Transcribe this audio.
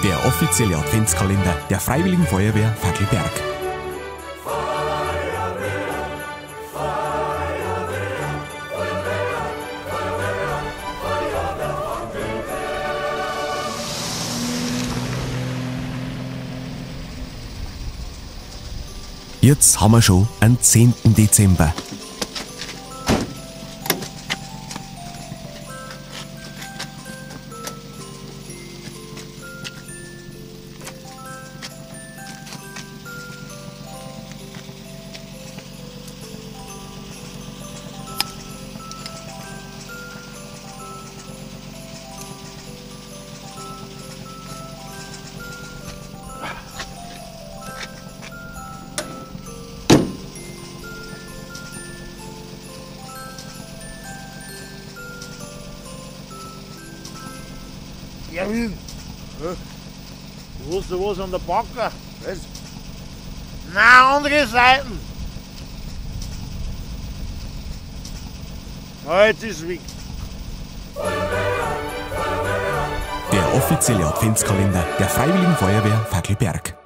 Der offizielle Adventskalender der Freiwilligen Feuerwehr Fackelberg. Jetzt haben wir schon den 10. Dezember. Erwin, du hast da was an der Backe? Was? Nein, andere Seiten. Jetzt ist es weg. Der offizielle Adventskalender der Freiwilligen Feuerwehr Fackelberg.